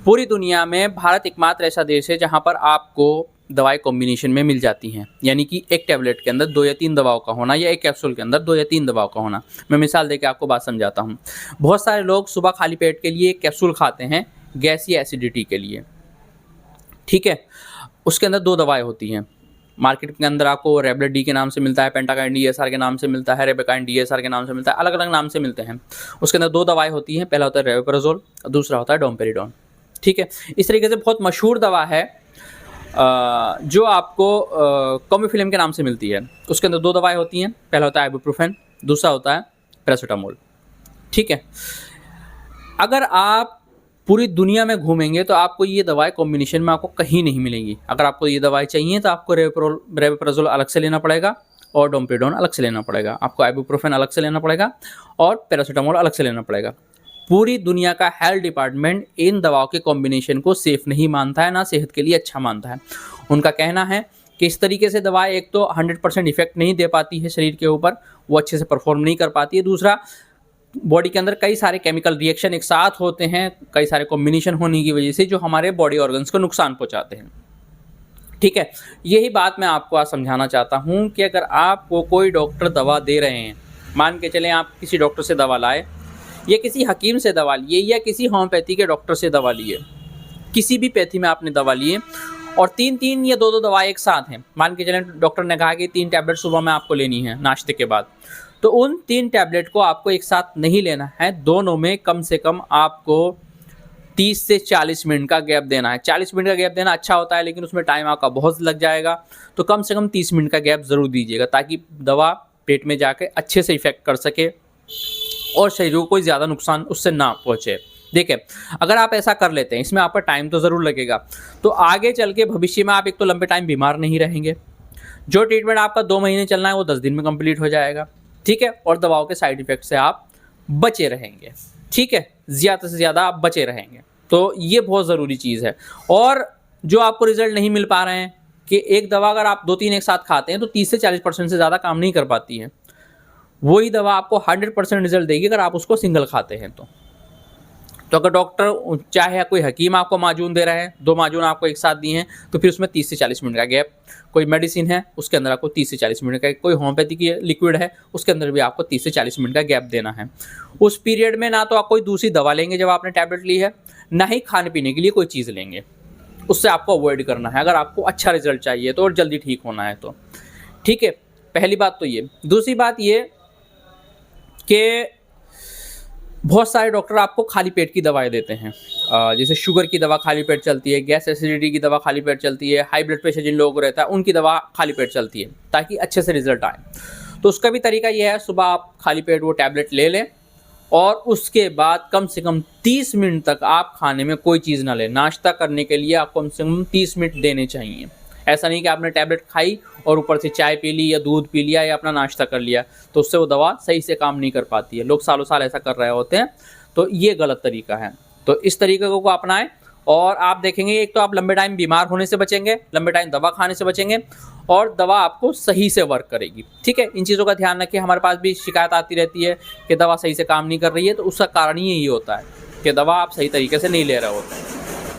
पूरी दुनिया में भारत एकमात्र ऐसा देश है जहाँ पर आपको दवाई कॉम्बिनेशन में मिल जाती हैं, यानी कि एक टैबलेट के अंदर 2 या 3 दवाओं का होना या एक कैप्सूल के अंदर 2 या 3 दवाओं का होना। मैं मिसाल देके आपको बात समझाता हूँ। बहुत सारे लोग सुबह खाली पेट के लिए एक कैप्सूल खाते हैं गैस या एसिडिटी के लिए, ठीक है। उसके अंदर 2 दवाएं होती हैं। मार्केट के अंदर आपको रेबलेट डी के नाम से मिलता है, पेंटाकाइन DSR के नाम से मिलता है, रेबेकाइन DSR के नाम से मिलता है, अलग अलग नाम से मिलते हैं। उसके अंदर 2 दवाएं होती हैं, पहला होता है रेबेप्राज़ोल और दूसरा होता है डोमपेरिडोन, ठीक है। इस तरीके से बहुत मशहूर दवा है जो आपको कॉमिफिलिम के नाम से मिलती है। उसके अंदर 2 दवाएं होती हैं, पहला होता है आइबुप्रोफेन, दूसरा होता है पैरासिटामोल, ठीक है। अगर आप पूरी दुनिया में घूमेंगे तो आपको ये दवाएं कॉम्बिनेशन में आपको कहीं नहीं मिलेंगी। अगर आपको ये दवाएं चाहिए तो आपको रेबेप्राज़ोल अलग से लेना पड़ेगा और डोमपेरिडोन अलग से लेना पड़ेगा, आपको आइबुप्रोफेन अलग से लेना पड़ेगा और पैरासिटामोल अलग से लेना पड़ेगा। पूरी दुनिया का हेल्थ डिपार्टमेंट इन दवाओं के कॉम्बिनेशन को सेफ नहीं मानता है, ना सेहत के लिए अच्छा मानता है। उनका कहना है कि इस तरीके से दवाएं एक तो 100% इफेक्ट नहीं दे पाती है शरीर के ऊपर, वो अच्छे से परफॉर्म नहीं कर पाती है। दूसरा, बॉडी के अंदर कई सारे केमिकल रिएक्शन एक साथ होते हैं, कई सारे कॉम्बिनेशन होने की वजह से जो हमारे बॉडी ऑर्गन्स को नुकसान पहुंचाते हैं, ठीक है। यही बात मैं आपको आज समझाना चाहता हूं कि अगर आपको कोई डॉक्टर दवा दे रहे हैं, मान के चलें आप किसी डॉक्टर से दवा लाए या किसी हकीम से दवा लिए या किसी होम्योपैथी के डॉक्टर से दवा लिए, किसी भी पैथी में आपने दवा लिए और 3-3 या 2-2 दवाएं एक साथ हैं। मान के चलें डॉक्टर ने कहा कि 3 टैबलेट सुबह में आपको लेनी है नाश्ते के बाद, तो उन 3 टैबलेट को आपको एक साथ नहीं लेना है, दोनों में कम से कम आपको 30 से 40 मिनट का गैप देना है। 40 मिनट का गैप देना अच्छा होता है, लेकिन उसमें टाइम आपका बहुत लग जाएगा, तो कम से कम 30 मिनट का गैप ज़रूर दीजिएगा ताकि दवा पेट में जाके अच्छे से इफेक्ट कर सके और शरीर को कोई ज़्यादा नुकसान उससे ना पहुँचे। देखिए, अगर आप ऐसा कर लेते हैं, इसमें आपका टाइम तो ज़रूर लगेगा, तो आगे चल के भविष्य में आप एक तो लंबे टाइम बीमार नहीं रहेंगे। जो ट्रीटमेंट आपका 2 महीने चलना है वो 10 दिन में कंप्लीट हो जाएगा, ठीक है। और दवाओं के साइड इफेक्ट से आप बचे रहेंगे, ठीक है, ज़्यादा से ज़्यादा आप बचे रहेंगे। तो ये बहुत ज़रूरी चीज़ है। और जो आपको रिजल्ट नहीं मिल पा रहे हैं कि एक दवा अगर आप 2-3 एक साथ खाते हैं तो 30 से 40% से ज़्यादा काम नहीं कर पाती है, वही दवा आपको 100% रिजल्ट देगी अगर आप उसको सिंगल खाते हैं तो अगर डॉक्टर चाहे कोई हकीम आपको माजून दे रहे हैं, 2 माजून आपको एक साथ दिए हैं, तो फिर उसमें 30 से 40 मिनट का गैप। कोई मेडिसिन है उसके अंदर आपको 30 से 40 मिनट का, कोई होम्योपैथी की लिक्विड है उसके अंदर भी आपको 30 से 40 मिनट का गैप देना है। उस पीरियड में ना तो आप कोई दूसरी दवा लेंगे जब आपने टैबलेट ली है, ना ही खाने पीने के लिए कोई चीज़ लेंगे, उससे आपको अवॉइड करना है अगर आपको अच्छा रिजल्ट चाहिए तो और जल्दी ठीक होना है तो, ठीक है। पहली बात तो ये। दूसरी बात ये कि बहुत सारे डॉक्टर आपको खाली पेट की दवाएं देते हैं, जैसे शुगर की दवा खाली पेट चलती है, गैस एसिडिटी की दवा खाली पेट चलती है, हाई ब्लड प्रेशर जिन लोगों को रहता है उनकी दवा खाली पेट चलती है ताकि अच्छे से रिजल्ट आए। तो उसका भी तरीका ये है, सुबह आप खाली पेट वो टैबलेट ले लें और उसके बाद कम से कम 30 मिनट तक आप खाने में कोई चीज़ ना लें। नाश्ता करने के लिए आपको कम से कम 30 मिनट देने चाहिए। ऐसा नहीं कि आपने टैबलेट खाई और ऊपर से चाय पी ली या दूध पी लिया या अपना नाश्ता कर लिया, तो उससे वो दवा सही से काम नहीं कर पाती है। लोग सालों साल ऐसा कर रहे होते हैं, तो ये गलत तरीका है। तो इस तरीके को अपनाएं और आप देखेंगे एक तो आप लंबे टाइम बीमार होने से बचेंगे, लंबे टाइम दवा खाने से बचेंगे और दवा आपको सही से वर्क करेगी, ठीक है। इन चीज़ों का ध्यान रखें। हमारे पास भी शिकायत आती रहती है कि दवा सही से काम नहीं कर रही है, तो उसका कारण ही यही होता है कि दवा आप सही तरीके से नहीं ले रहे होते हैं।